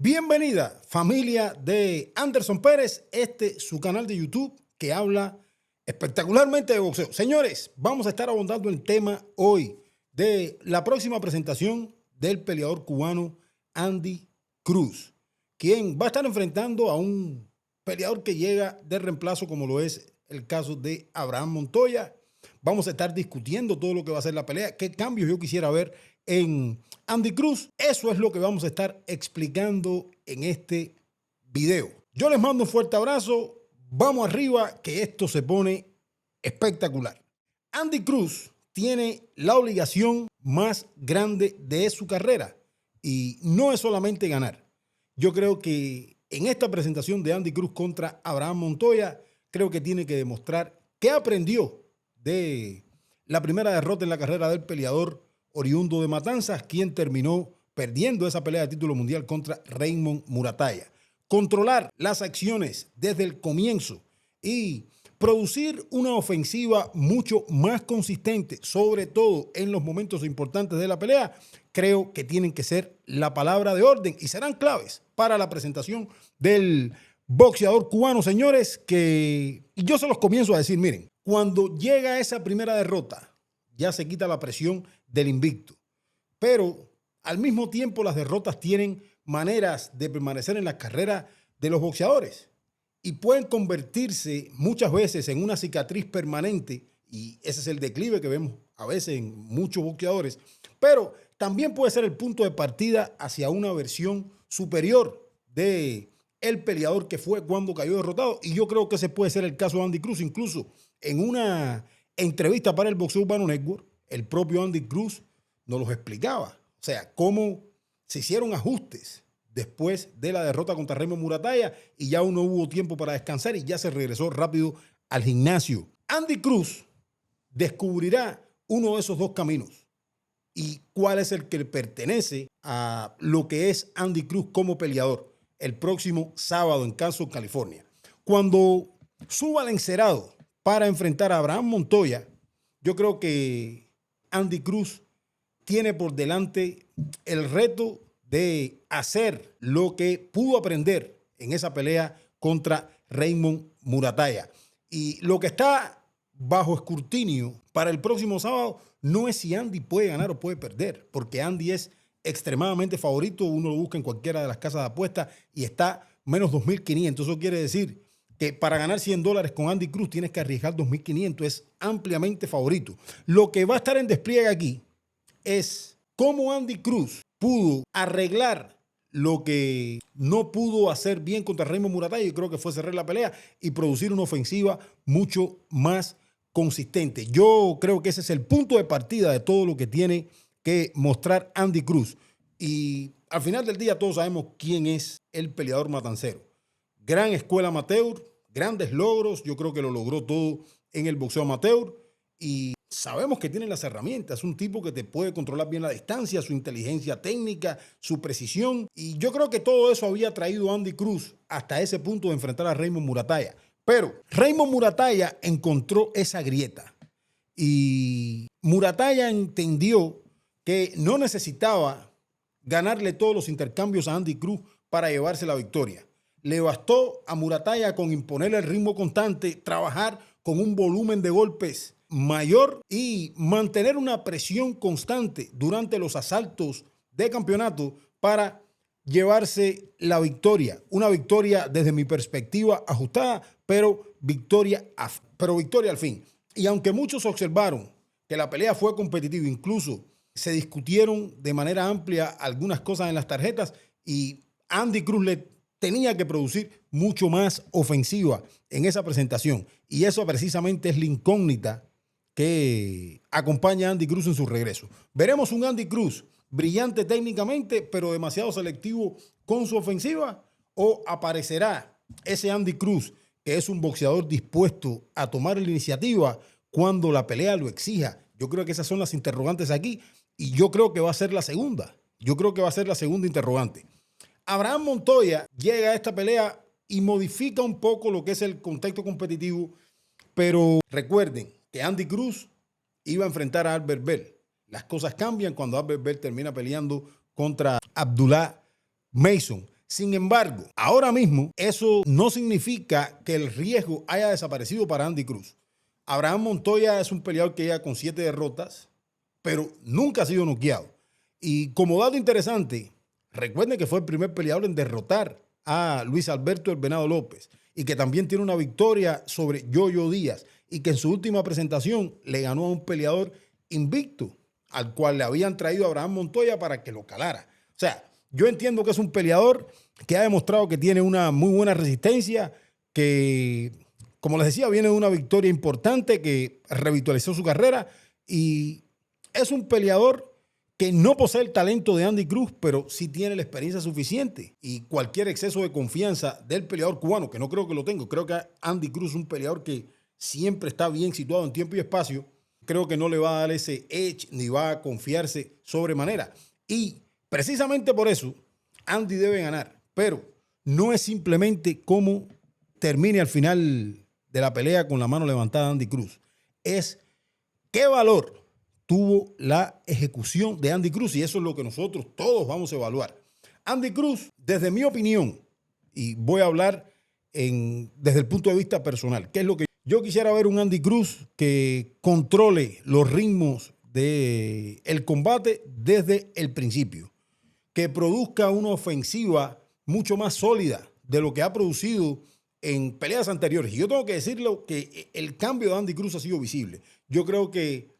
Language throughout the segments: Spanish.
Bienvenida, familia de Anderson Pérez, su canal de YouTube que habla espectacularmente de boxeo. Señores, vamos a estar abordando el tema hoy de la próxima presentación del peleador cubano Andy Cruz, quien va a estar enfrentando a un peleador que llega de reemplazo, como lo es el caso de Abraham Montoya. Vamos a estar discutiendo todo lo que va a ser la pelea, qué cambios yo quisiera ver en Andy Cruz. Eso es lo que vamos a estar explicando en este video. Yo les mando un fuerte abrazo. Vamos arriba, que esto se pone espectacular. Andy Cruz tiene la obligación más grande de su carrera y no es solamente ganar. Yo creo que en esta presentación de Andy Cruz contra Abraham Montoya, creo que tiene que demostrar qué aprendió de la primera derrota en la carrera del peleador oriundo de Matanzas, quien terminó perdiendo esa pelea de título mundial contra Raymond Muratalla. Controlar las acciones desde el comienzo y producir una ofensiva mucho más consistente, sobre todo en los momentos importantes de la pelea, creo que tienen que ser la palabra de orden y serán claves para la presentación del boxeador cubano, señores, que yo se los comienzo a decir, miren, cuando llega esa primera derrota, ya se quita la presión del invicto. Pero al mismo tiempo las derrotas tienen maneras de permanecer en la carrera de los boxeadores y pueden convertirse muchas veces en una cicatriz permanente, y ese es el declive que vemos a veces en muchos boxeadores, pero también puede ser el punto de partida hacia una versión superior de el peleador que fue cuando cayó derrotado, y yo creo que ese puede ser el caso de Andy Cruz. Incluso en una entrevista para el Boxeo Urbano Network, el propio Andy Cruz nos los explicaba. O sea, cómo se hicieron ajustes después de la derrota contra Raymond Muratalla y ya no hubo tiempo para descansar y ya se regresó rápido al gimnasio. Andy Cruz descubrirá uno de esos dos caminos y cuál es el que le pertenece a lo que es Andy Cruz como peleador el próximo sábado en Carson, California. Cuando suba al encerado para enfrentar a Abraham Montoya, yo creo que Andy Cruz tiene por delante el reto de hacer lo que pudo aprender en esa pelea contra Raymond Muratalla. Y lo que está bajo escrutinio para el próximo sábado no es si Andy puede ganar o puede perder, porque Andy es extremadamente favorito. Uno lo busca en cualquiera de las casas de apuestas y está menos 2.500. Eso quiere decir que para ganar $100 con Andy Cruz tienes que arriesgar 2.500. Es ampliamente favorito. Lo que va a estar en despliegue aquí es cómo Andy Cruz pudo arreglar lo que no pudo hacer bien contra Raymond Muratalla, y creo que fue cerrar la pelea y producir una ofensiva mucho más consistente. Yo creo que ese es el punto de partida de todo lo que tiene que mostrar Andy Cruz. Y al final del día todos sabemos quién es el peleador matancero. Gran escuela amateur, grandes logros. Yo creo que lo logró todo en el boxeo amateur y sabemos que tiene las herramientas. Es un tipo que te puede controlar bien la distancia, su inteligencia técnica, su precisión. Y yo creo que todo eso había traído a Andy Cruz hasta ese punto de enfrentar a Raymond Muratalla. Pero Raymond Muratalla encontró esa grieta y Muratalla entendió que no necesitaba ganarle todos los intercambios a Andy Cruz para llevarse la victoria. Le bastó a Muratalla con imponerle el ritmo constante, trabajar con un volumen de golpes mayor y mantener una presión constante durante los asaltos de campeonato para llevarse la victoria. Una victoria desde mi perspectiva ajustada, pero victoria al fin. Y aunque muchos observaron que la pelea fue competitiva, incluso se discutieron de manera amplia algunas cosas en las tarjetas y Andy Cruz le tenía que producir mucho más ofensiva en esa presentación. Y eso precisamente es la incógnita que acompaña a Andy Cruz en su regreso. Veremos un Andy Cruz brillante técnicamente, pero demasiado selectivo con su ofensiva, o aparecerá ese Andy Cruz que es un boxeador dispuesto a tomar la iniciativa cuando la pelea lo exija. Yo creo que esas son las interrogantes aquí y yo creo que va a ser la segunda. Yo creo que va a ser la segunda interrogante. Abraham Montoya llega a esta pelea y modifica un poco lo que es el contexto competitivo, pero recuerden que Andy Cruz iba a enfrentar a Albert Bell. Las cosas cambian cuando Albert Bell termina peleando contra Abdullah Mason. Sin embargo, ahora mismo eso no significa que el riesgo haya desaparecido para Andy Cruz. Abraham Montoya es un peleador que llega con 7 derrotas, pero nunca ha sido noqueado. Y como dato interesante, recuerden que fue el primer peleador en derrotar a Luis Alberto El Venado López y que también tiene una victoria sobre Yoyo Díaz y que en su última presentación le ganó a un peleador invicto al cual le habían traído a Abraham Montoya para que lo calara. O sea, yo entiendo que es un peleador que ha demostrado que tiene una muy buena resistencia, que, como les decía, viene de una victoria importante que revitalizó su carrera y es un peleador que no posee el talento de Andy Cruz, pero sí tiene la experiencia suficiente. Y cualquier exceso de confianza del peleador cubano, que no creo que lo tenga, creo que Andy Cruz es un peleador que siempre está bien situado en tiempo y espacio, creo que no le va a dar ese edge ni va a confiarse sobremanera. Y precisamente por eso, Andy debe ganar. Pero no es simplemente cómo termine al final de la pelea con la mano levantada Andy Cruz. Es qué valor tuvo la ejecución de Andy Cruz, y eso es lo que nosotros todos vamos a evaluar. Andy Cruz, desde mi opinión, y voy a hablar desde el punto de vista personal, ¿qué es lo que yo quisiera ver? Un Andy Cruz que controle los ritmos del combate desde el principio, que produzca una ofensiva mucho más sólida de lo que ha producido en peleas anteriores. Y yo tengo que decirlo que el cambio de Andy Cruz ha sido visible. Yo creo que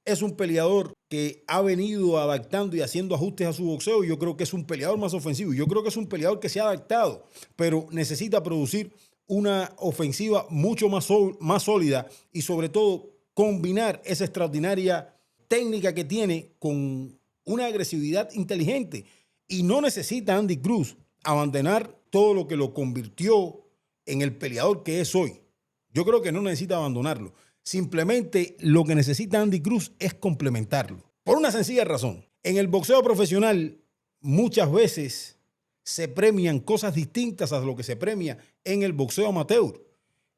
es un peleador que ha venido adaptando y haciendo ajustes a su boxeo. Yo creo que es un peleador más ofensivo. Yo creo que es un peleador que se ha adaptado, pero necesita producir una ofensiva mucho más sólida y sobre todo combinar esa extraordinaria técnica que tiene con una agresividad inteligente. Y no necesita Andy Cruz abandonar todo lo que lo convirtió en el peleador que es hoy. Yo creo que no necesita abandonarlo. Simplemente lo que necesita Andy Cruz es complementarlo. Por una sencilla razón. En el boxeo profesional muchas veces se premian cosas distintas a lo que se premia en el boxeo amateur.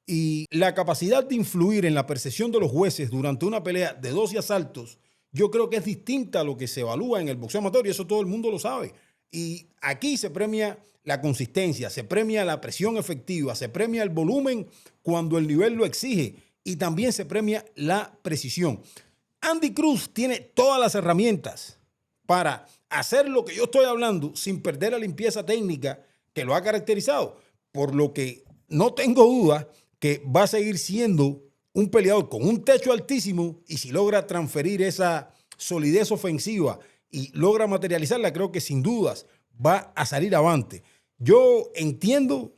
Y la capacidad de influir en la percepción de los jueces durante una pelea de 12 asaltos, yo creo que es distinta a lo que se evalúa en el boxeo amateur, y eso todo el mundo lo sabe. Y aquí se premia la consistencia, se premia la presión efectiva, se premia el volumen cuando el nivel lo exige y también se premia la precisión. Andy Cruz tiene todas las herramientas para hacer lo que yo estoy hablando sin perder la limpieza técnica que lo ha caracterizado, por lo que no tengo duda que va a seguir siendo un peleador con un techo altísimo, y si logra transferir esa solidez ofensiva y logra materializarla, creo que sin dudas va a salir avante. Yo entiendo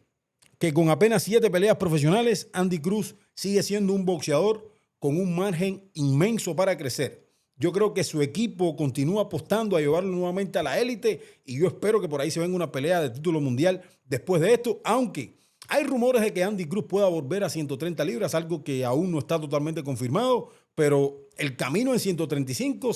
que con apenas 7 peleas profesionales, Andy Cruz sigue siendo un boxeador con un margen inmenso para crecer. Yo creo que su equipo continúa apostando a llevarlo nuevamente a la élite, y yo espero que por ahí se venga una pelea de título mundial después de esto, aunque hay rumores de que Andy Cruz pueda volver a 130 libras, algo que aún no está totalmente confirmado, pero el camino en 135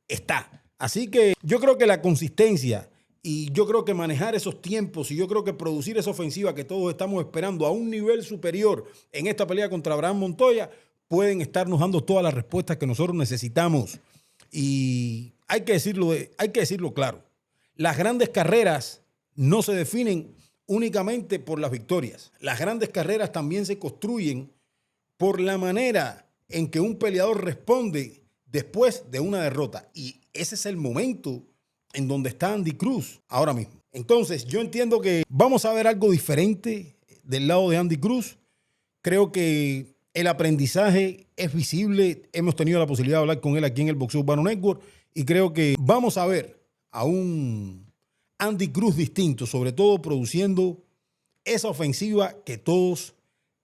está. Así que yo creo que la consistencia, y yo creo que manejar esos tiempos, y yo creo que producir esa ofensiva que todos estamos esperando a un nivel superior en esta pelea contra Abraham Montoya, pueden estarnos dando todas las respuestas que nosotros necesitamos. Y hay que decirlo claro. Las grandes carreras no se definen únicamente por las victorias. Las grandes carreras también se construyen por la manera en que un peleador responde después de una derrota. Y ese es el momento en donde está Andy Cruz ahora mismo. Entonces, yo entiendo que vamos a ver algo diferente del lado de Andy Cruz. Creo que el aprendizaje es visible. Hemos tenido la posibilidad de hablar con él aquí en el Boxeo Urbano Network, y creo que vamos a ver a un Andy Cruz distinto, sobre todo produciendo esa ofensiva que todos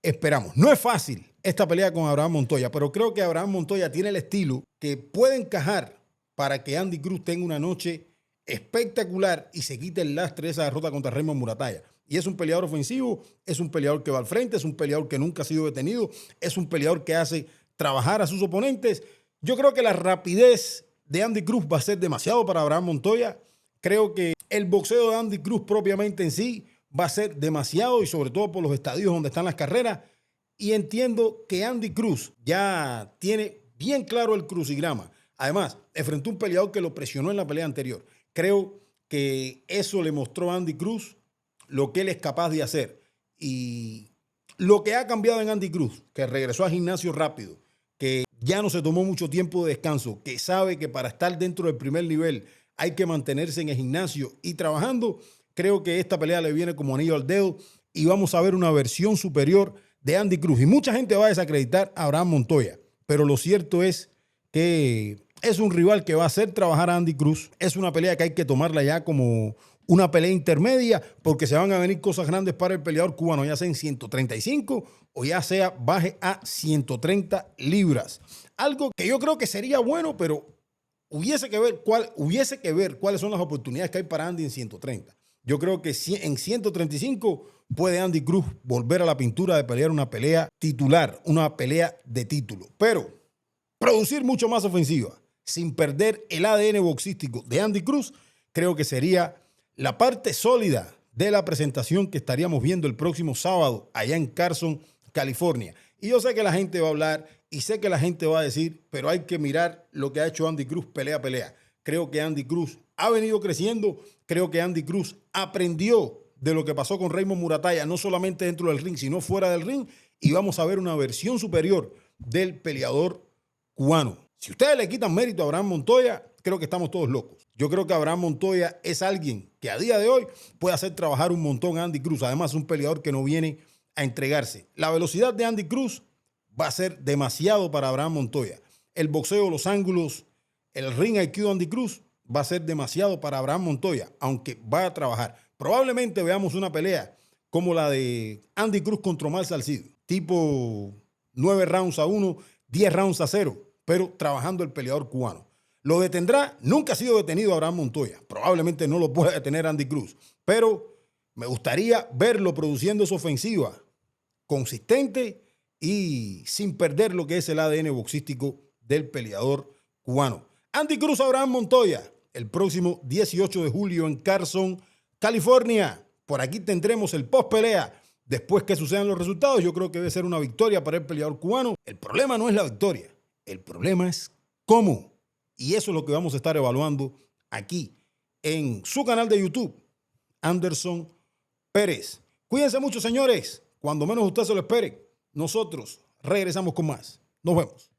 esperamos. No es fácil esta pelea con Abraham Montoya, pero creo que Abraham Montoya tiene el estilo que puede encajar para que Andy Cruz tenga una noche espectacular y se quite el lastre de esa derrota contra Raymond Muratalla. Y es un peleador ofensivo, es un peleador que va al frente, es un peleador que nunca ha sido detenido, es un peleador que hace trabajar a sus oponentes. Yo creo que la rapidez de Andy Cruz va a ser demasiado para Abraham Montoya. Creo que el boxeo de Andy Cruz propiamente en sí va a ser demasiado, y sobre todo por los estadios donde están las carreras. Y entiendo que Andy Cruz ya tiene bien claro el crucigrama. Además, enfrentó un peleador que lo presionó en la pelea anterior. Creo que eso le mostró a Andy Cruz lo que él es capaz de hacer y lo que ha cambiado en Andy Cruz, que regresó al gimnasio rápido, que ya no se tomó mucho tiempo de descanso, que sabe que para estar dentro del primer nivel hay que mantenerse en el gimnasio y trabajando, creo que esta pelea le viene como anillo al dedo y vamos a ver una versión superior de Andy Cruz. Y mucha gente va a desacreditar a Abraham Montoya, pero lo cierto es que es un rival que va a hacer trabajar a Andy Cruz. Es una pelea que hay que tomarla ya como una pelea intermedia porque se van a venir cosas grandes para el peleador cubano, ya sea en 135 o ya sea baje a 130 libras. Algo que yo creo que sería bueno, pero hubiese que ver cuáles son las oportunidades que hay para Andy en 130. Yo creo que en 135 puede Andy Cruz volver a la pintura de pelear una pelea titular, una pelea de título. Pero producir mucho más ofensiva sin perder el ADN boxístico de Andy Cruz, creo que sería la parte sólida de la presentación que estaríamos viendo el próximo sábado allá en Carson, California. Y yo sé que la gente va a hablar y sé que la gente va a decir, pero hay que mirar lo que ha hecho Andy Cruz pelea a pelea. Creo que Andy Cruz ha venido creciendo. Creo que Andy Cruz aprendió de lo que pasó con Raymond Muratalla, no solamente dentro del ring, sino fuera del ring. Y vamos a ver una versión superior del peleador cubano. Si ustedes le quitan mérito a Abraham Montoya, creo que estamos todos locos. Yo creo que Abraham Montoya es alguien que a día de hoy puede hacer trabajar un montón a Andy Cruz. Además, es un peleador que no viene a entregarse. La velocidad de Andy Cruz va a ser demasiado para Abraham Montoya. El boxeo, los ángulos, el ring IQ de Andy Cruz va a ser demasiado para Abraham Montoya, aunque va a trabajar. Probablemente veamos una pelea como la de Andy Cruz contra Omar Salcido, tipo 9 rounds a 1, 10 rounds a 0, pero trabajando el peleador cubano. ¿Lo detendrá? Nunca ha sido detenido Abraham Montoya. Probablemente no lo pueda detener Andy Cruz, pero me gustaría verlo produciendo esa ofensiva consistente y sin perder lo que es el ADN boxístico del peleador cubano. Andy Cruz, Abraham Montoya, el próximo 18 de julio en Carson, California. Por aquí tendremos el post pelea. Después que sucedan los resultados, yo creo que debe ser una victoria para el peleador cubano. El problema no es la victoria, el problema es cómo. Y eso es lo que vamos a estar evaluando aquí en su canal de YouTube, Anderson Pérez. Cuídense mucho, señores. Cuando menos usted se lo espere, nosotros regresamos con más. Nos vemos.